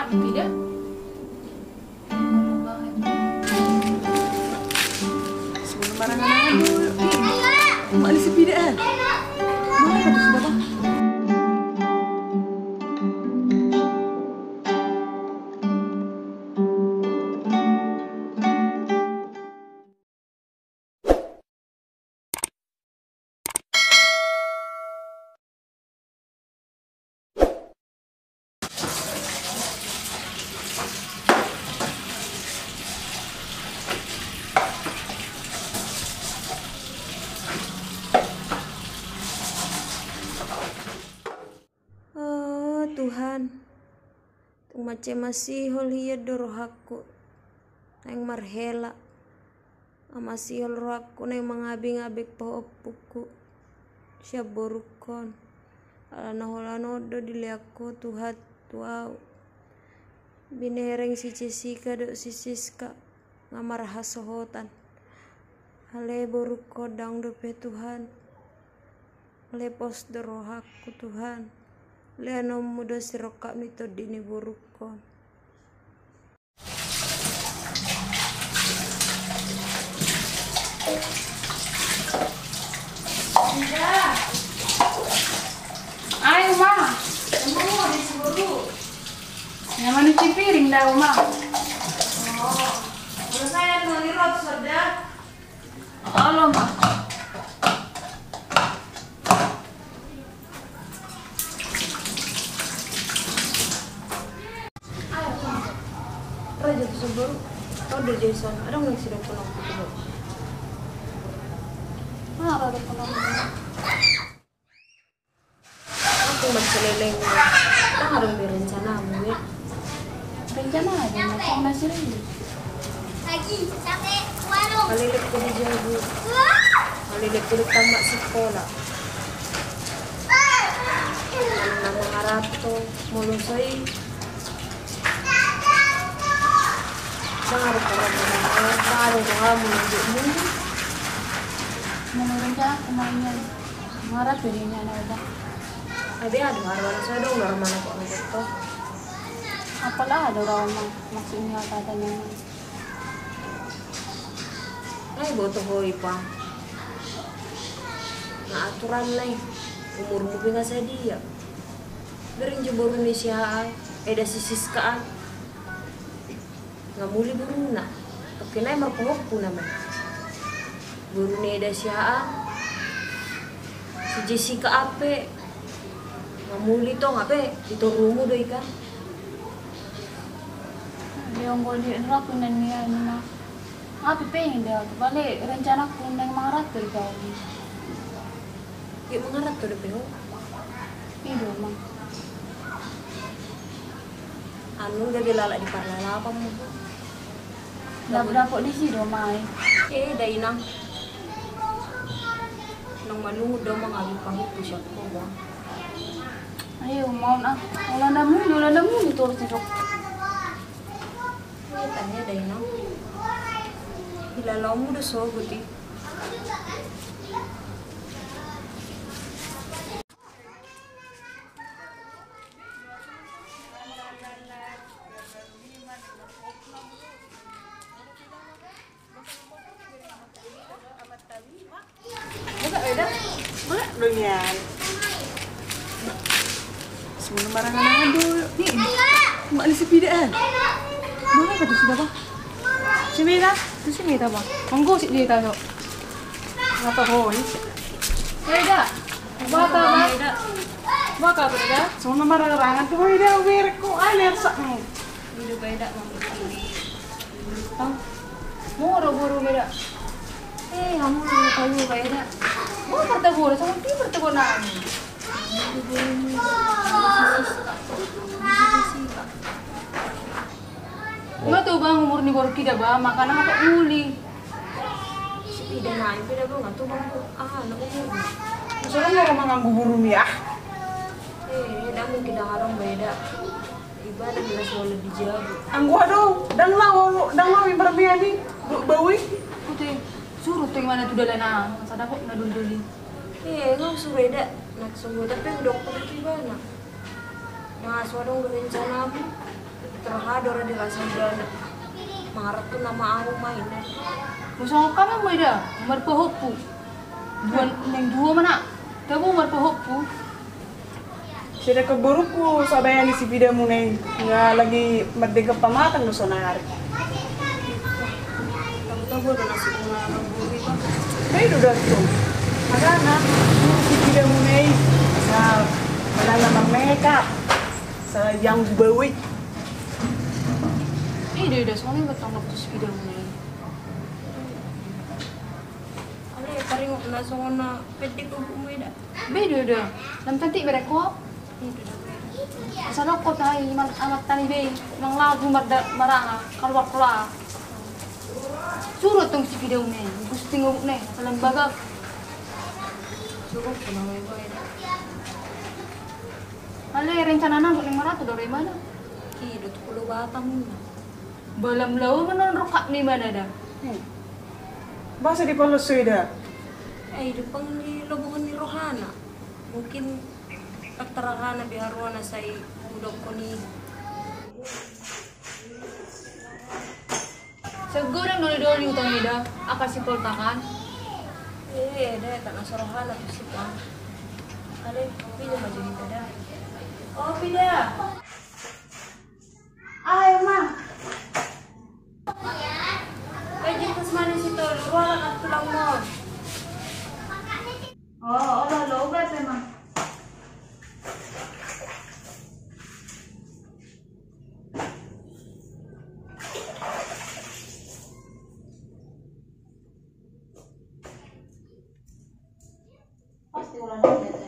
Tidak. Sebelum barangan dulu. Mak di sepidaan. Mana kau sudah bah? Tuhan, tung macam masih holia dorohaku, neng marhela, masih hol rohaku neng mengabing-abing pohon siap borukon, alana holano do diliaku Tuhan tuau, binereng si Jessica do si Siska, ngamar hasohotan, hale boruko dang dope Tuhan, lepos dorohaku Tuhan. Leano muda sirokak nito dini burukon. Ayo, Ma. Kamu di seburu. Yang mana cuci piring dah, Ma? Oh, kalau saya mau lirot sudah. Halo, Ma. Raja seburu. Kau udah Jason. Ada nggak sih pulang gitu? Mana ada pulang? Aku masih leleng. Kita harus berencana ya. Rencana aja, macam nasi ini. Lagi sampai warung. Kali lekku di jago. Kali lekku di tamat sekolah. Nama harap tuh mulusai. Sangat orang-orang baru kamu menunjukmu. Mau rencana kemana? Marah jadinya ada. Ada orang saya dong orang mana kok gitu. Apalah ada orang maksudnya katanya. Ay boto hoi pa. Nah aturan lai umur mo pinga sa dia. Berin jebor ni siya ay eda sisiskaan. Nga muli buruna. Pagkinay marpuhok po naman. Buru ni eda siya si Jessica ape. Nga muli to ape ito rumo doy ka. Yang gue lihat aku nanya ni apa pengen dia balik rencana aku neng marat dari kau ni. Yuk mengarat to depeho. Itu mah. Anu gak dilala di parlala apa mo. Dapat di sini mai. Dahil nang malungod daw mga alipangipo siya ko ba? Ayo mau na. Wala na mo dito si Dok. Tanya dahil nang hilalaw mo do so guti. Doyan. Sebelum barangan dulu. Nih, mak di sepidaan. Mana kau sudah bah? Sini dah. Tu sini dah bang. Monggo sik dia dah. Ngapa hoi? Beda. Baka beda. Baka beda. Sebelum barangan tuh hoi dah werko alir sak. Hindi beda mangkili. Tang. Moro beda. Kamu kayu beda. Mau bertegur sama dia bertegur nang. Enggak tuh bang umur ni baru tidak bang makanan apa uli. Sepida naik pida bang nggak tuh bang anak umur. Masalah mau nganggu burung ya? Dah mungkin dah orang beda. Ibadah jelas boleh dijaga. Anggu aduh, dang lau yang berbiani bawi. Putih suruh tuh gimana tuh dalana. Sada kok nadul-duli. Nggak usah beda. Nak semua tapi dokter itu gimana? Nah, suara berencana aku. terhadap orang dirasa udah marah tuh nama aku main. Musa kami mo ida, marpahopu. Dua mana? Tahu marpahopu. Sida keburu ko sabayan ni si Bida mo na nga lagi merdeka pamatang no sonari. Tahu-tahu udah nasi bunga buru itu. Kaya udah tuh. Magana, si Bida mo na sa malalamang makeup sa yang bawi. Ida soalnya bertanggung jawab sepeda mo. Ale paring na songona pwede ko bumida. Beda dah. Lam cantik bereko. Asal aku tahu iman amat tani be, nang lagu maranga keluar. Suruh tong si video ni, gusti ngomong ni, salam baga. Suruh pulang ibu ya. Ale rencana nang boleh marah tu dari mana? Ki 20 batang. Balam lawa mana rokak ni mana dah? Basa di Palosoy da. Depan di lubungan ni Rohana. Mungkin keterangan biar Rohana saya udah koni. Segera dulu utang ida, akan si poltakan. Dah tak nak Rohana tu sih kan. Ale, pilih maju kita dah. Oh, pilih. Ay, ma. Jemput mana situ? Ruangan aku tulang mau. Oh, lo berat memang. Pasti ulang lagi ya.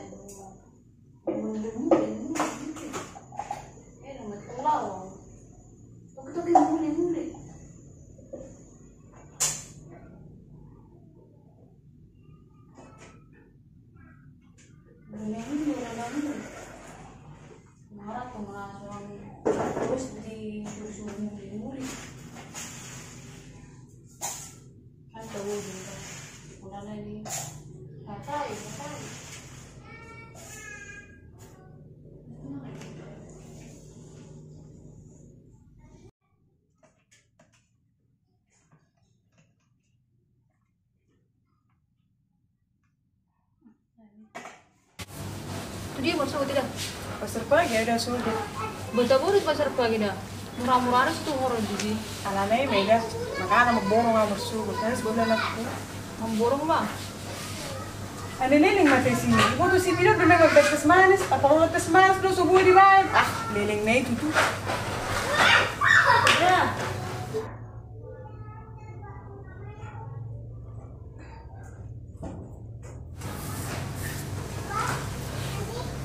Dia masuk tidak? Pasar pagi ada sulit. Betul-betul pasar pagi dah. Murah-murah itu orang jadi. Alanay mega makana magborong nga magsugot. Kaya sebelah ako. Memborong mah. Ano liling mati si Ibo to si Pino doon magbektas manis. Patulog tas manis doon subuh di ba? Ah, liling na ito. Ya.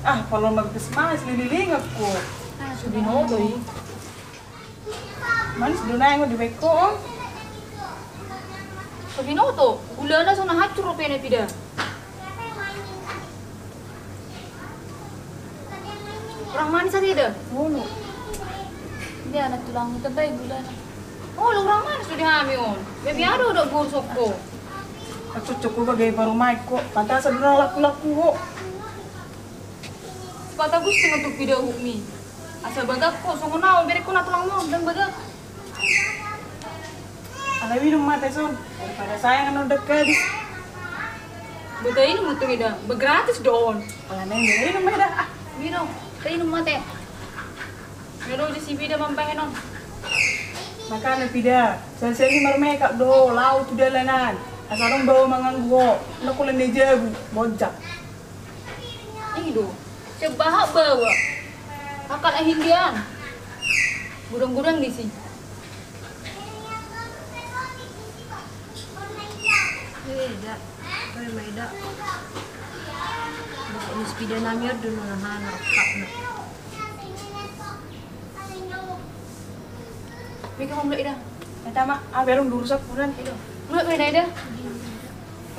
Ah, kalau magbektas manis lililing ako. Subinodo eh. Manis doon na yung di ba ko? Subinodo. Ulan na so nahancur rupiah na pida. Orang manis tadi dah. Oh, no. Dia anak tulang kita baik bulan. Oh, lu orang manis sudah hamil. Baby ada udah gosok ko. At cocok ko bagay parumay ko. Pantasa doon na laku-laku ko. Sepatah gusti untuk video umi. Asal bagak ko, so na beri ko na tulang mo dan bagak. Alawi nung mata son. Daripada sayang ano dekat. Betul ini mutung ida. Begratis doon. Alanay nilay nung may da. Biro, tayo nung mate. Pero di si bida mampanginon. Makana pida. Senseli marmekap do. Lau tu dalanan. Asarong bawa manganggo. Nakulan ni jabu. Bojak. Ido. Sebahak bawa. Akal ahindian. Gudang-gudang di sini. Dah. Kau mai dah. Ini sepeda namir dulu nahan rekap nak. Mereka mau beli dah. Eta mak, berong durusak puran itu. Beli beli dah.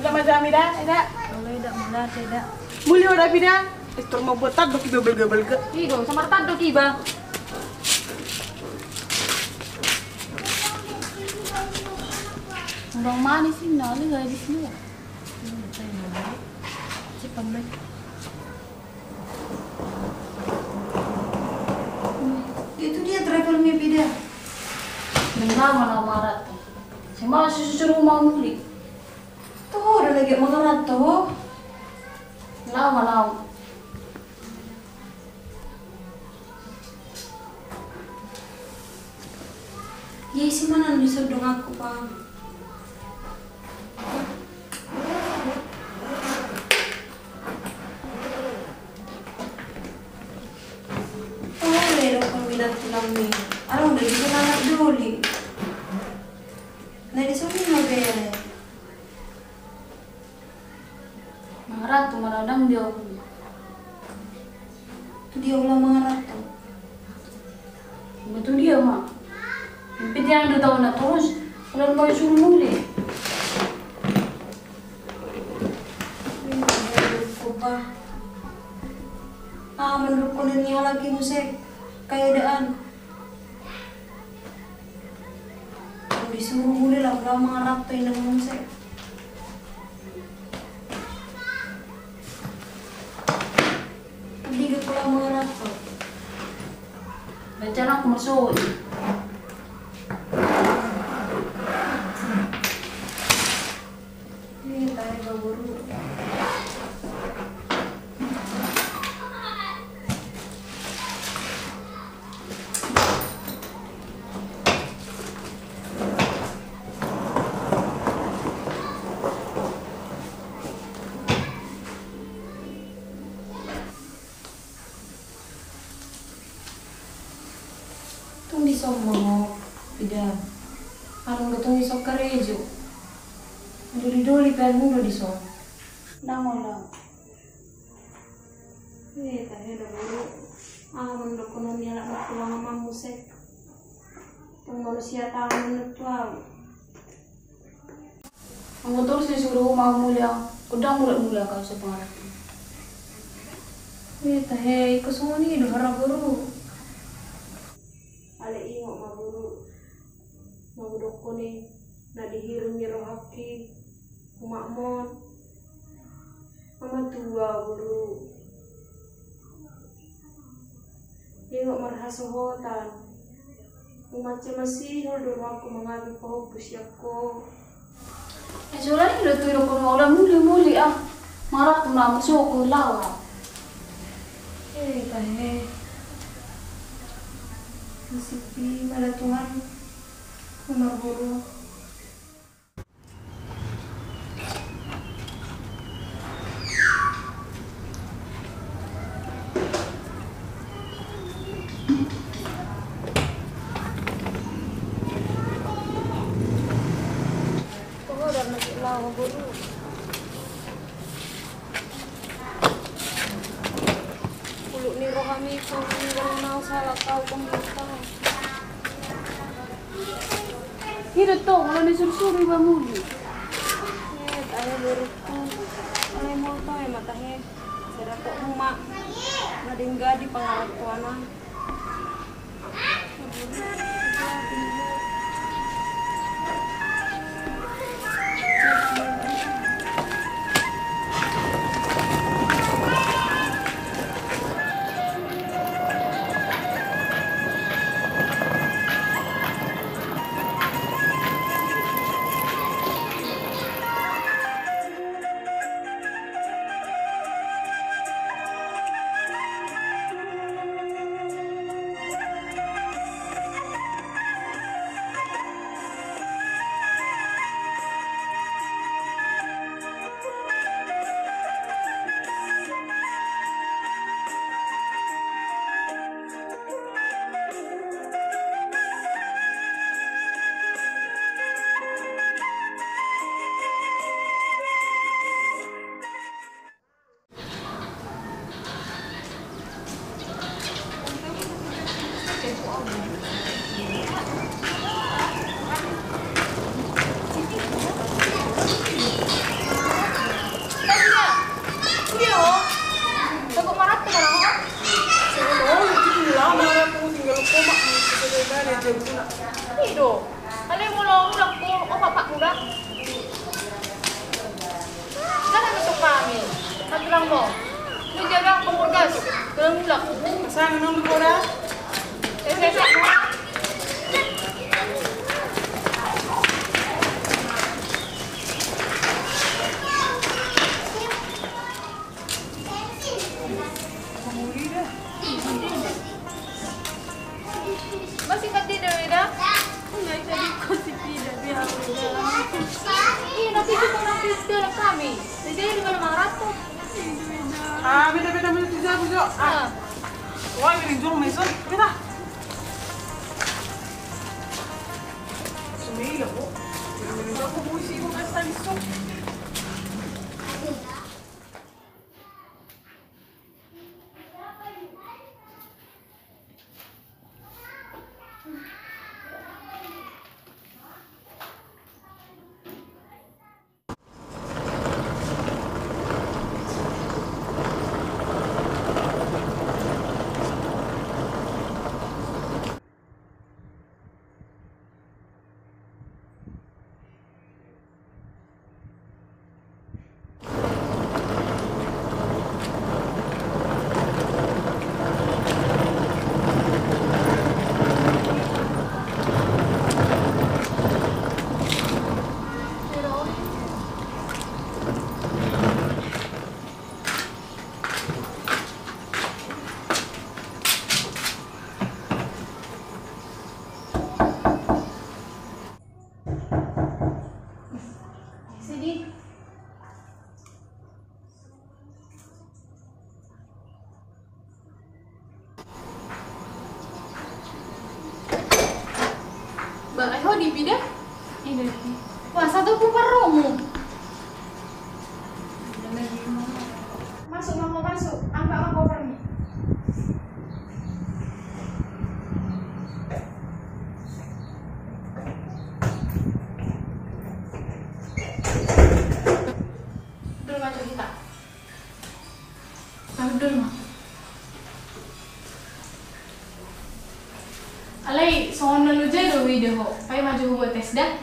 Udah mazami dah, eda. Kalau tidak mudah tidak. Muli udah pida. Istor mau buat tak doki bebel ke. Ido, sama tado tiba. Orang manis sih, nali gak di sini ya. Cepat mai. Itu dia travel mi pida. Menama na marat. Saya masih suruh mau muli. Tuh udah lagi mengerat tuh. Lama. Ya sih mana disuruh dong aku paham. Boleh dong minat film nih. Arang udah juga anak doli. Nah disuruh nggak bere. Marat tuh maradang dia. Tuh dia ulah mengerat tuh. Betul dia mak. Tapi dia ada tahu nak terus. Kalau mau suruh muli. Menurut konennya lagi musik keadaan yang disuruh mulai lah udah mengarap tuh yang musik tadi gak pula mengarap tuh Baca aku masuk. ini tanya gak buru tung di somo tidak harus ketemu di sokarejo doli pengen udah di somo nangola tanya udah buru menurut kononnya lah berpulang sama musik tung manusia tahu menurut tahu Kamu terus disuruh mau mulia. Udah mula kau sepengaruh. tanya ikut semua nih udah harap buru ale ingok maburu mabudoko ni na dihirum ni rohaki umakmon mama tua buru ingok marhasohotan umatnya masih dulu aku mengambil pohopus yako Soalnya udah tuh aku mau udah muli ah. Marah tuh nama suku lawa. tanya Masipi malah Tuhan umar buru udah masih lama buru puluk ni rohami kau tinggal salah kau pemerintah Kira tuh kalau disuruh iba muli. tayo lurutku alay mo to matahe sira ko huma madingga di pangarap ko na Hidup. Kalian mau udah ko o bapak muda. Jangan untuk kami. Naglang mo. Nagjaga ko murgas. Kelang ulak. Kasama nung lukura? Saya Masih kan tidur ya? Enggak tadi kasih tidak biar udah. Iya nanti kita nanti sekolah kami. Jadi di mana Ratu? Beda tidak bisa. Wah, ini jurung mesun. Beda. Semila po. Ini ako busi ko kasi iso. Bang Ayo di pindah? Ini. Wah, satu pun perlu. Masuk, mau masuk. Angkat covernya. Dulu maju kita. Dulu mah. Alay, soalnya lu jadi video, kayak maju buat tes dah.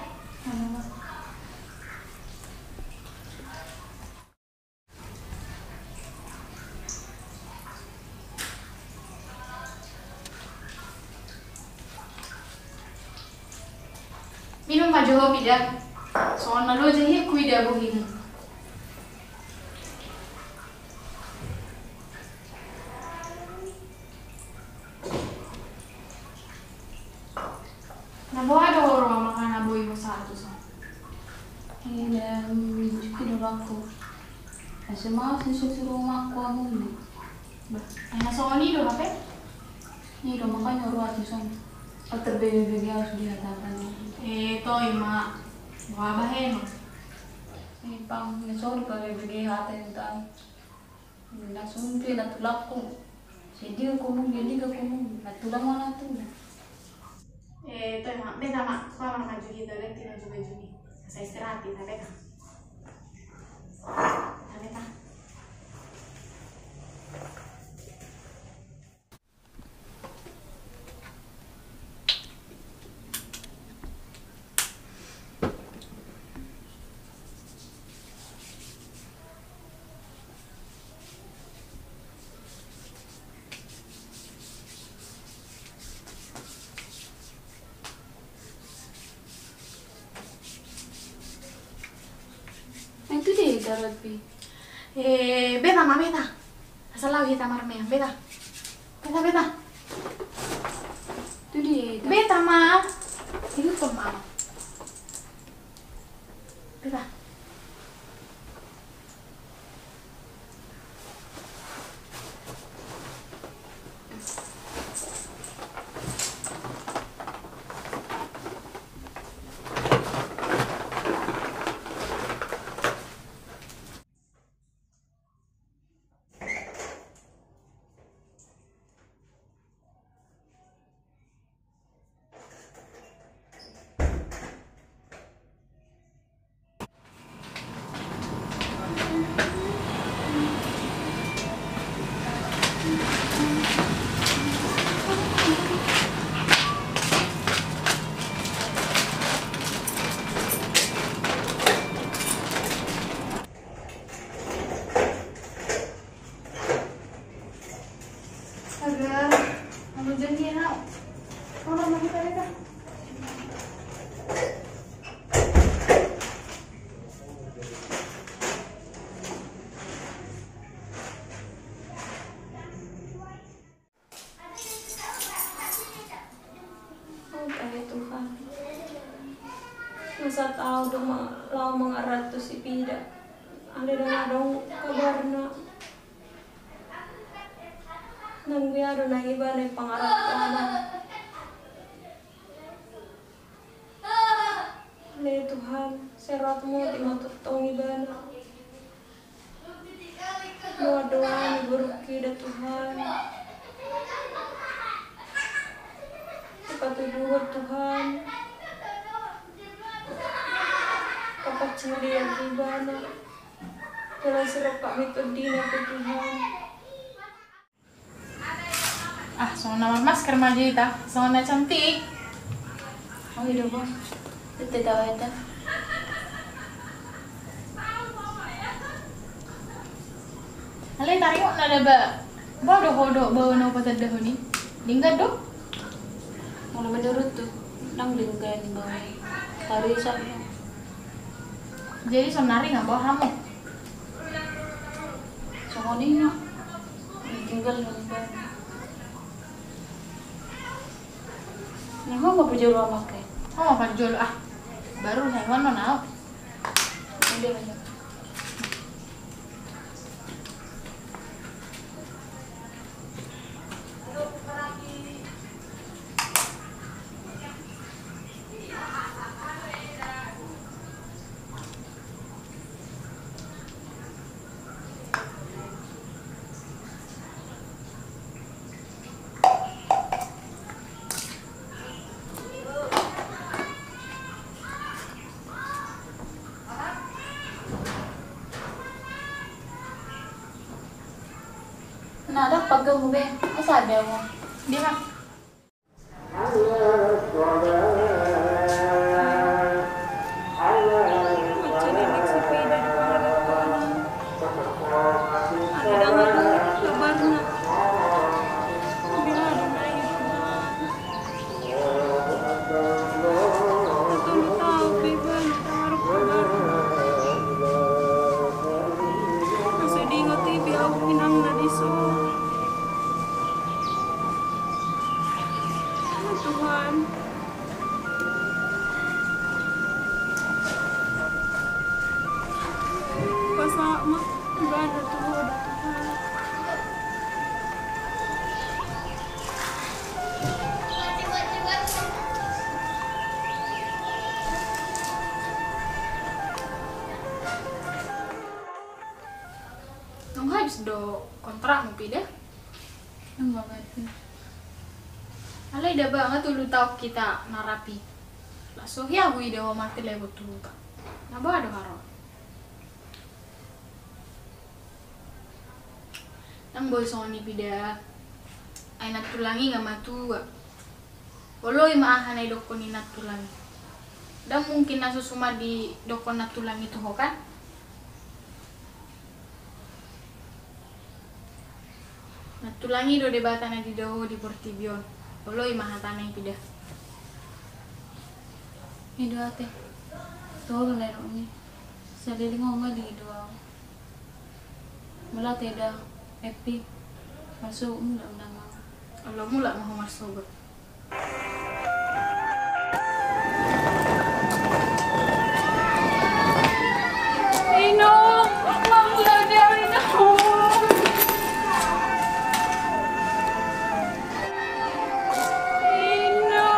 Minum maju hobi dah. Soalnya lu jadi kuida begini. Nabawa ada orang makan naboy mo satu sa. Iya, juga aku. Kasi mga susuruh aku mo. Ay nasa ni do kape? Ini do makanya ruat son. At terbebe-bebe harus dihatapan. Ito yung mga babahin. Ini pang nasol pa bebe hatin tayo. Nasunti natulak ko. Jadi ko mo gini ka ko mo natulang mo na to. Ito yung mga, beta ma, parang maju kita, beta maju ni. Sa istirahat kita, beta. Beta. Itu deh darat pi. Beta ma, beta. Asalaw kita marmea, beta. Beta. Itu deh. Beta ma. Ini pemam. Beta. Agar, anu janji na. Orang kita beta. ya Tuhan. Masa tahu dong lau mengarat tu si Pida. Ada dong kabarna. Nang biar na iba na pangarap ana. Ya Tuhan, seratmu di matutong iba na. Doa-doa ni beruki da Tuhan. Patuduhan Tuhan. Kapat cili yang ibana. Jalan serap kami tudin aku Tuhan. Ah, soalnya masker mah kita, soalnya cantik. Oh iya bang, itu tahu itu. Alay tarik mo na ba? Bodo hodo bawa no patad ni. Lingkad do? Kalau menurut tuh, nang lingkaran bang, hari sama. Jadi sonari nggak bawa kamu. Sama ni nak, tinggal lingkaran. Nah, kau nggak perlu rumah makai. Oh, apa jual ah? Baru saya mau nau. Udah banyak. Nah, ada pagam mo be? Asa ada mo? Di ba? Macininik si Pida di pangarap ana. Ada dangan kabarna. Biar na iba. Tahu iba na pangarap ana. Nasa dingot ibi ako hinang na diso. Tuhan, pasama ibadah Tuhan. Nung habis do kontrak mo pida. Nang banget. Alay da banget tuh tahu kita narapi. Lah so ya gue ide mati lewat tuh. Nah bawa do haro. Nang boy soni pida. Ay natulangi nga matuwa. Waloy maahan ay dokon ni natulangi. Dan mungkin nasusuma di dokon natulangi tuh kan? Natulangi do debatan na di daho di Portibion. Waloy mahatana yung pida. Hidup ate. Tuh lero ni. Saliling nga di doa. Mula teda epi. Masuk mula nama. Allah mula mau masuk. Ino, mamula dari Ino.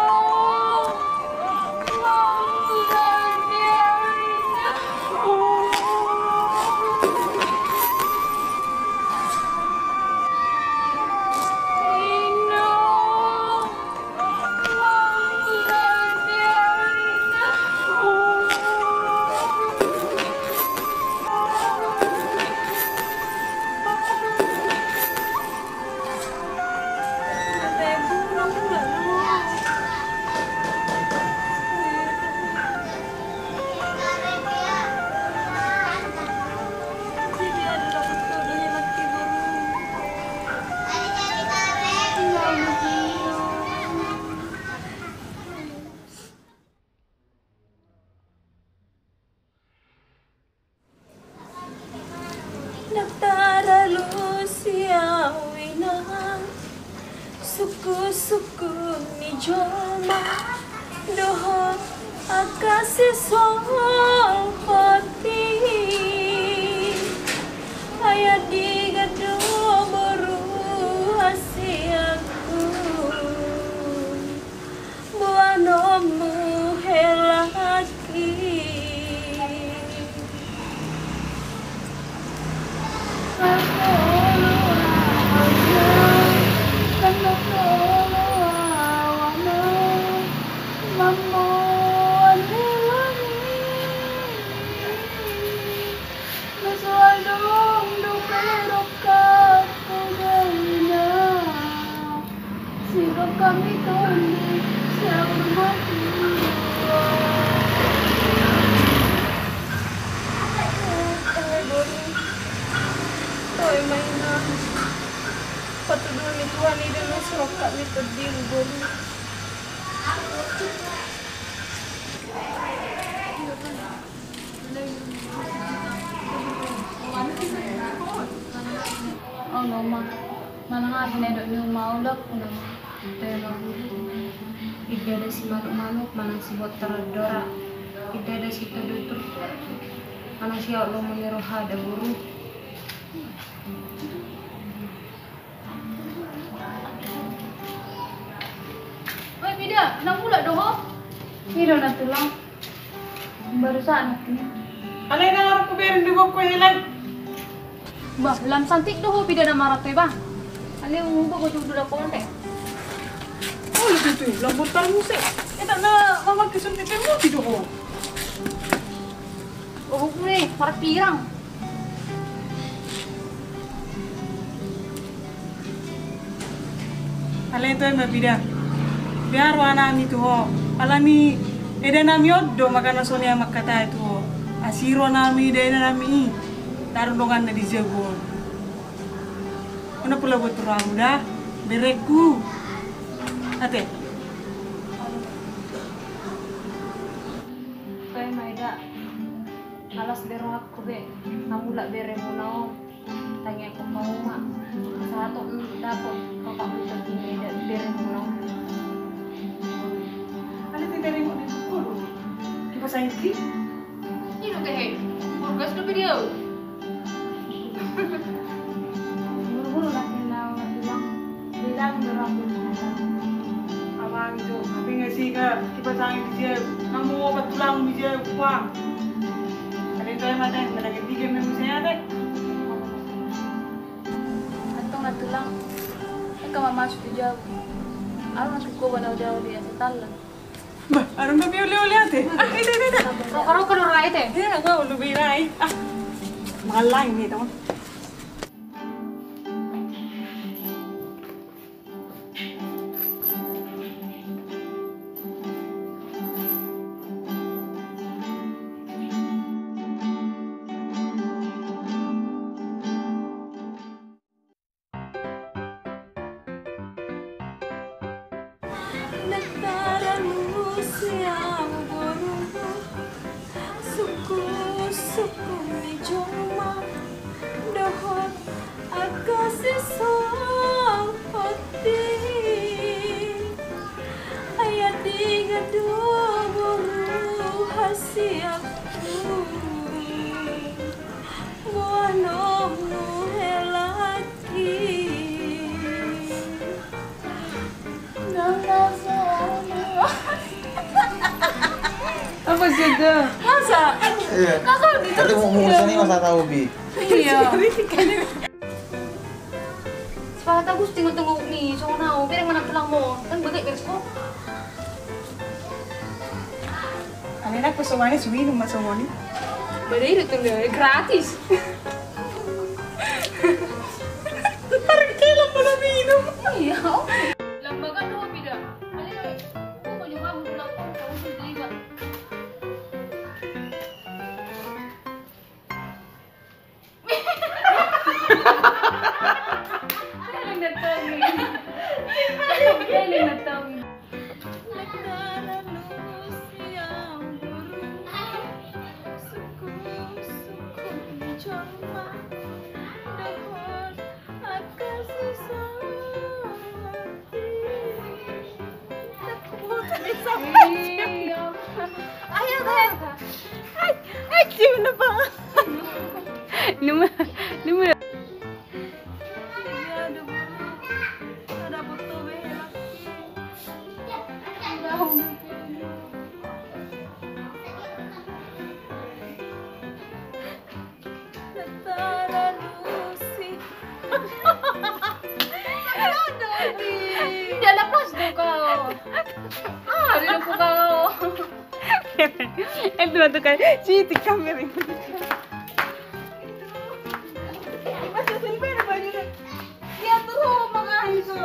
Suku-suku ni Joma doha akasih soal hati ayat di gaduh baru hasiaku buah nomu helaki kami tunduk sama Toy mainan patuduh ni Tuhan ni dulu serok kami terdiri guru oh no ma mana nga sinedok niyo maulak no pero ide ada si manuk-manuk mana si buat terdora ide ada si tudutur mana si Allah menyeruh ada guru Oi Bida, nang mula doho? Hiro na tulang. Barusan ini. Alay na harap ko berin di ko hilang. Bah, lam santik doho Bida na marat ba? Ali mo ko tudo ko onte. Oh, itu lambot tar mo sih. Eta na mamagkasunti mo tido ko. Oh, ko ni, para pirang. Alay to mabida. Biar wana mi to ho. Alami eda nami oddo makana sonia makata itu ho. Asiro nami eda nami tarungan na di jagon. Ano pula buat turang dah bereku. Ate. kayak maida alas bero aku be namula bere munao tanya ko mau ma satu dapat kakak bisa maida bere munao Ano tindari mo dito ko? Di ba sa hindi? Ino teh. Orgas do video. buru-buru nak kenal bilang berapa Awang itu, tapi nggak sih kak, kita sangat dia, kamu mau betulang dia uang. Ada itu yang ada, menangin tiga minggu saya ada. Atong na tulang. Eka mamasok di jauh. Ano masuk ko ba daw di sa talan? Bah, ano ba uli ate? Ah, ito. Karo karo right eh. Hindi na ko, lubiray. Ah, mga line nih, teman. Nektaranmu siang burung suku ni cuma dohot akasih sang hati ayat tiga dua buru hasiaku buah nomu helaki Apa sih itu? Masa? Iya. Nanti mau ngurus ini masa tahu bi. Iya. Sepakat aku tunggu nih, soalnya nau, biar mana pulang mo, kan bagay beres ko. Kanina ko semuanya suwi nung masawoni. Beda itu tuh gratis. Parang kailan mo na minum? Iya. Lambagan do bida. Ali ko ko yung kamu pulang ko, kamu sendiri ba? Galing na to. Galing na to. bisa. Iya. Ayo deh. Ay, cium na pa. Numa. Ada butuh berak. Tara Lucy. Tidak lepas dong kau. Di depan kau. Itu kan citi kamera itu. Masih selipin bajunya. Dia tuh makan itu.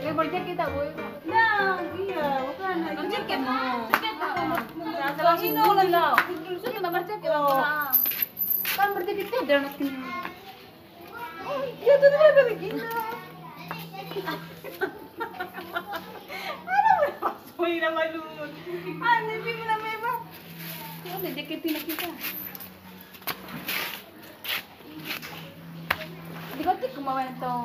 Lebar jaket tak boleh. Nah, iya, bukan. Jaket mau. Salah ini lah. Sudah lebar jaket lah. Kan berjaket tidak nak ini. Ya tuh dia begitu. Soy na malunod. Ano, hindi mo na may ba? Ada jaket ini kita. Di ko tik kumawan to.